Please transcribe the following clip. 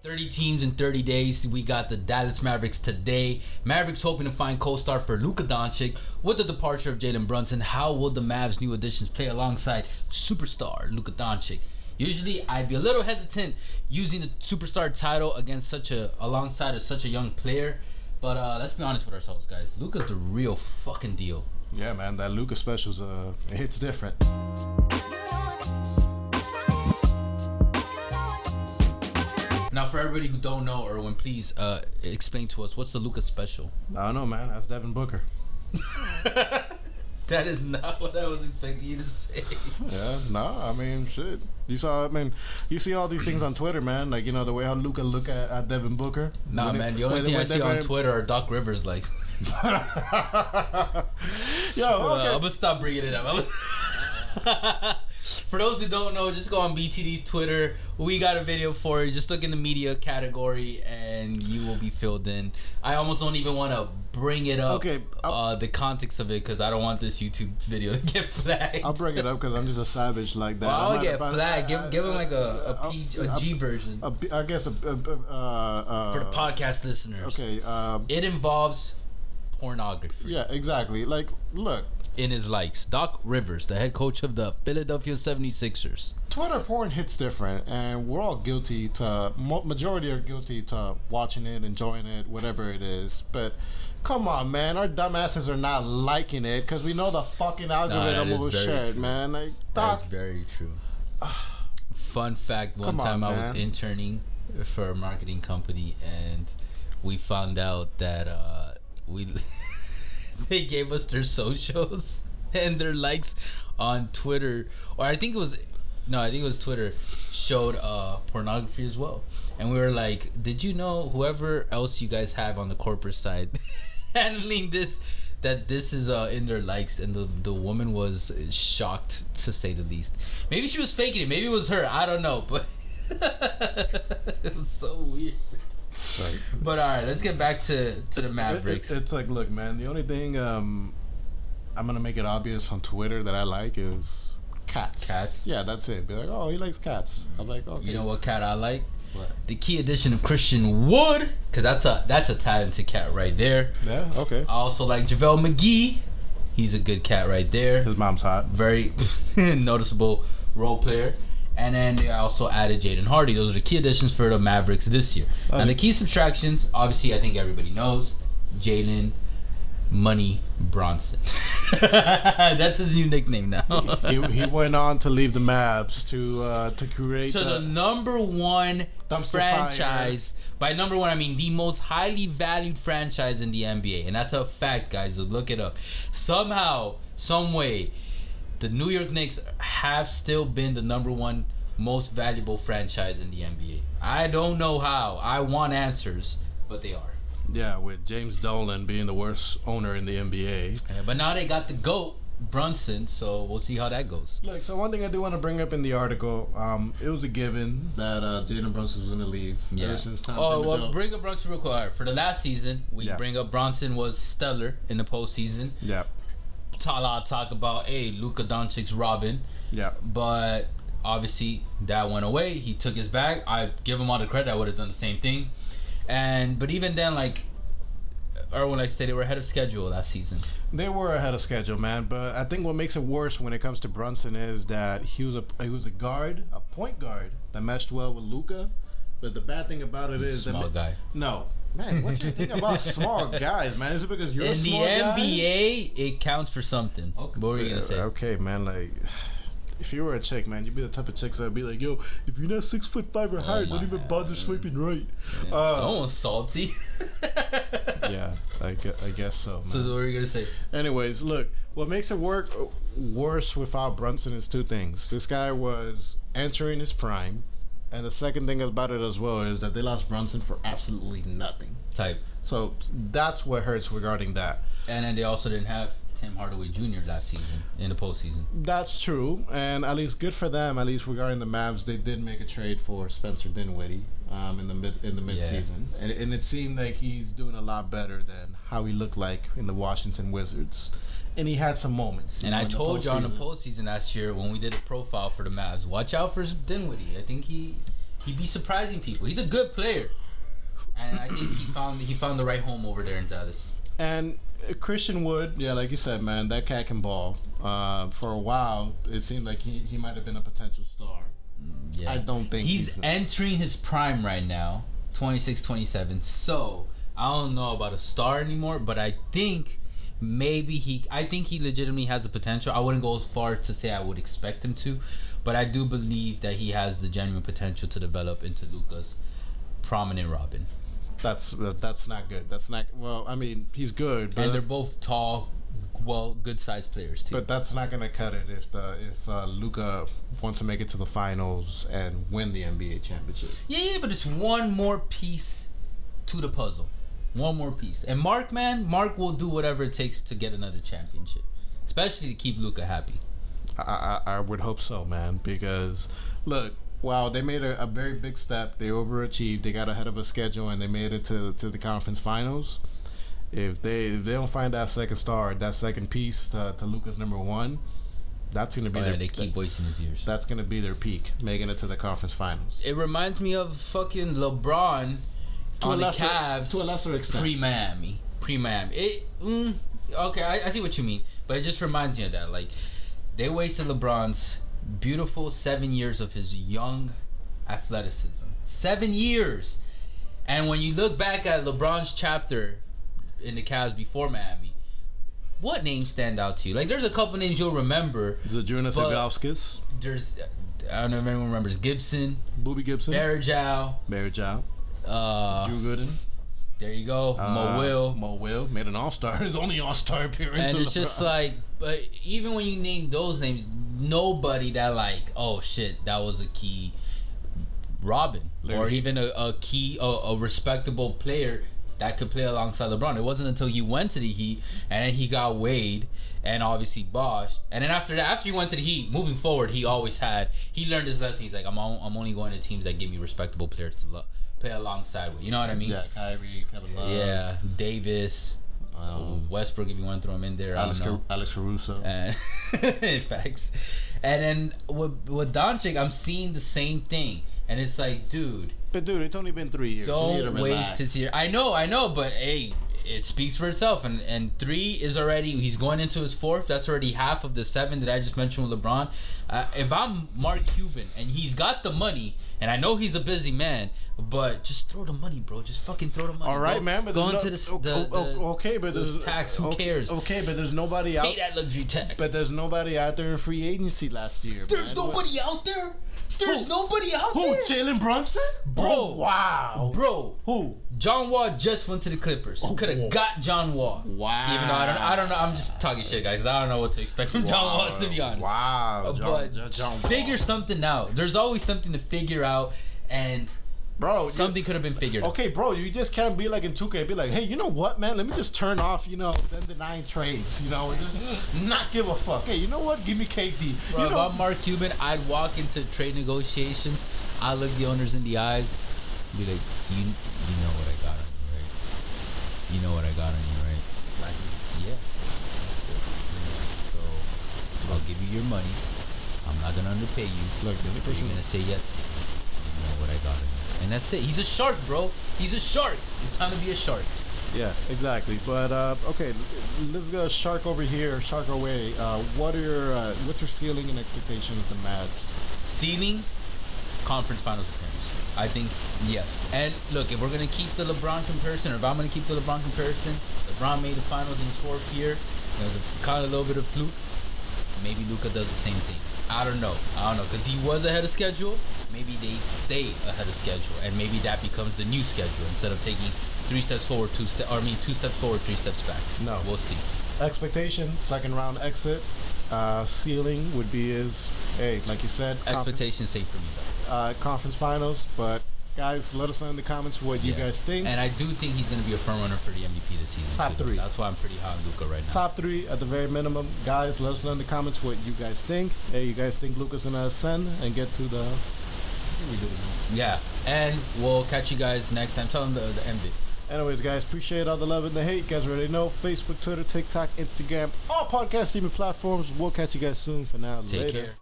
30 teams in 30 days. We got the Dallas Mavericks today. Mavericks hoping to find co-star for Luka Doncic. With the departure of Jalen Brunson, how will the Mavs' new additions play alongside superstar Luka Doncic? Usually, I'd be a little hesitant using the superstar title against alongside such a young player. But let's be honest with ourselves, guys. Luka's the real fucking deal. Yeah, man. That Luka special's it's different. Now, for everybody who don't know, Erwin, please explain to us, what's the Luka special? I don't know, man. That's Devin Booker. That is not what I was expecting you to say. Yeah, nah, I mean, shit. You see all these things on Twitter, man. Like, the way how Luka look at Devin Booker. Nah, man, the only thing I see on Twitter are Doc Rivers likes. Yo, okay. I'm gonna stop bringing it up. For those who don't know, just go on BTD's Twitter. We got a video for you. Just look in the media category and you will be filled in. I almost don't even want to bring it up, okay, the context of it, because I don't want this YouTube video to get flagged. I'll bring it up because I'm just a savage like that. Well, I'll get flagged. Give him like a G version. I guess for the podcast listeners. Okay. It involves pornography. Yeah, exactly. Like, look. In his likes, Doc Rivers, the head coach of the Philadelphia 76ers. Twitter porn hits different, and we're all guilty to, majority are guilty to watching it, enjoying it, whatever it is. But come on, man, our dumbasses are not liking it because we know the fucking algorithm will share it, man. Like, that's very true. Fun fact: one time I was interning for a marketing company, and we found out that they gave us their socials and their likes on Twitter, or I think it was Twitter, showed pornography as well. And we were like, did you know, whoever else you guys have on the corporate side handling this, that this is in their likes? And the woman was shocked, to say the least. Maybe she was faking it, maybe it was her, I don't know, but it was so weird. Right. But all right, let's get back to the Mavericks. It's like, look, man, the only thing I'm gonna make it obvious on Twitter that I like is cats. Cats? Yeah, that's it. Be like, oh, he likes cats. I'm like, okay. You know what cat I like? What? The key addition of Christian Wood, because that's a talented cat right there. Yeah, okay. I also like JaVale McGee. He's a good cat right there. His mom's hot. Very noticeable role player. And then they also added Jaden Hardy. Those are the key additions for the Mavericks this year. And the key subtractions, obviously, I think everybody knows, Jalen Money Bronson. That's his new nickname now. he went on to leave the Mavs to create the number one franchise. By number one, I mean the most highly valued franchise in the NBA, and that's a fact, guys. So look it up. Somehow, some way, the New York Knicks have still been the number one most valuable franchise in the NBA. I don't know how. I want answers, but they are. Yeah, with James Dolan being the worst owner in the NBA. Yeah, but now they got the GOAT, Brunson, so we'll see how that goes. Look, so one thing I do want to bring up in the article, it was a given that Jalen Brunson was going to leave. Yeah. Ever since Tom bring up Brunson real quick. All right, for the last season, bring up Brunson was stellar in the postseason. Yeah. Talk about Luka Doncic's Robin. Yeah. But obviously that went away. He took his bag. I give him all the credit. I would have done the same thing. But even then, when I said, they were ahead of schedule last season. They were ahead of schedule, man. But I think what makes it worse when it comes to Brunson is that he was a point guard that meshed well with Luka. But the bad thing about it is small guy. No. Man, what's your thing about small guys, man? Is it because you're a small guy? In the NBA, it counts for something. Okay. What were you going to say? Okay, man, if you were a chick, man, you'd be the type of chicks that would be like, yo, if you're not 6'5" or higher, don't even bother swiping right. Yeah, someone's salty. Yeah, I guess so, man. So what were you going to say? Anyways, look, what makes it worse without Brunson is two things. This guy was entering his prime. And the second thing about it as well is that they lost Brunson for absolutely nothing. So that's what hurts regarding that. And then they also didn't have Tim Hardaway Jr. last season in the postseason. That's true, and at least good for them. At least regarding the Mavs, they did make a trade for Spencer Dinwiddie in the mid season, and it seemed like he's doing a lot better than how he looked like in the Washington Wizards. And he had some moments. And I told you on the postseason last year when we did a profile for the Mavs, watch out for Dinwiddie. I think he'd be surprising people. He's a good player, and I think he found the right home over there in Dallas. And Christian Wood, yeah, like you said, man, that cat can ball. For a while, it seemed like he might have been a potential star. Yeah. I don't think he's entering his prime right now, 26, 27. So I don't know about a star anymore, but I think maybe he legitimately has the potential. I wouldn't go as far to say I would expect him to, but I do believe that he has the genuine potential to develop into Luka's prominent Robin. That's not good. That's not, well, I mean, he's good, but and they're both tall, well, good sized players too. But that's not gonna cut it if Luka wants to make it to the finals and win the NBA championship. Yeah, but it's one more piece to the puzzle. One more piece. And Mark will do whatever it takes to get another championship, especially to keep Luka happy. I would hope so, man, because look, wow, they made a very big step. They overachieved. They got ahead of a schedule, and they made it to the conference finals. If they don't find that second star, that second piece to Luka's number one, that's gonna be they keep wasting his years. That's gonna be their peak, making it to the conference finals. It reminds me of fucking LeBron on the Cavs to a lesser extent. Pre-Miami. Okay, I see what you mean, but it just reminds me of that. Like, they wasted LeBron's beautiful 7 years of his young athleticism. 7 years. And when you look back at LeBron's chapter in the Cavs before Miami, what names stand out to you? Like, there's a couple names you'll remember. Zydrunas Ilgauskas. There's, I don't know if anyone remembers, Gibson. Booby Gibson. Barajau. Drew Gooden. There you go. Mo Will made an all-star. His only all-star appearance. And it's just like, but even when you name those names, nobody that like, oh shit, that was a key Robin, or even a key, a respectable player that could play alongside LeBron. It wasn't until he went to the Heat and he got Wade and obviously Bosh, and then after he went to the Heat, moving forward, he learned his lesson. He's like, I'm only going to teams that give me respectable players to play alongside with. You know what I mean? Yeah, Kyrie, Kevin Love. Yeah, Davis. Westbrook, if you want to throw him in there. Alex Caruso. Facts. And then with Doncic, I'm seeing the same thing. And it's like, dude. But, dude, it's only been 3 years. Don't waste his year. I know. But, hey, it speaks for itself. And 3 is already, he's going into his 4th. That's already half of the 7 that I just mentioned with LeBron. If I'm Mark Cuban and he's got the money, and I know he's a busy man, but just throw the money, bro. Just fucking throw the money. All right, man. But go into the tax. Who cares? Okay, but there's nobody out. Pay that luxury tax. But there's nobody out there in free agency last year. There's nobody out there. There's nobody out there. Who? Jalen Brunson? Bro. Oh, wow. Bro. Who? John Wall just went to the Clippers. Could have got John Wall. Wow. Even though I don't know. I'm just talking shit, guys, because I don't know what to expect from John Wall, to be honest. Wow. John figure something out. There's always something to figure out, and bro, something could have been figured out. Okay, bro, you just can't be like in 2K, be like, hey, you know what, man? Let me just turn off, them denying trades, and just not give a fuck. Hey, you know what? Give me KD. Bro, if I'm Mark Cuban, I'd walk into trade negotiations. I look the owners in the eyes, be like, you know what I got on you, right? You know what I got on you, right? Like, yeah. So I'll give you your money. I'm not gonna underpay you. Look, the only person you're gonna say yes. You know what I got on you. And that's it. He's a shark, bro. He's a shark. It's time to be a shark. Yeah, exactly. But okay, let's go shark over here, shark away. What's your ceiling and expectation of the Mavs? Ceiling, conference finals appearance. I think yes. And look, if we're gonna keep the LeBron comparison, or if I'm gonna keep the LeBron comparison, LeBron made the finals in his 4th year. It was kind of a little bit of fluke. Maybe Luka does the same thing. I don't know, because he was ahead of schedule. Maybe they stay ahead of schedule, and maybe that becomes the new schedule instead of taking 3 steps forward, 2 steps forward, 3 steps back. No, we'll see. Expectation, second round exit. Ceiling would be like you said, expectation safe for me though. Conference finals, but. Guys, let us know in the comments what you guys think. And I do think he's going to be a front runner for the MVP this season. Top 3. That's why I'm pretty high on Luka right now. Top 3 at the very minimum. Guys, let us know in the comments what you guys think. Hey, you guys think Luka's going to ascend and get to the... Yeah, and we'll catch you guys next time. Tell them the end it. Anyways, guys, appreciate all the love and the hate. You guys already know. Facebook, Twitter, TikTok, Instagram, all podcast streaming platforms. We'll catch you guys soon. For now, Take later. care.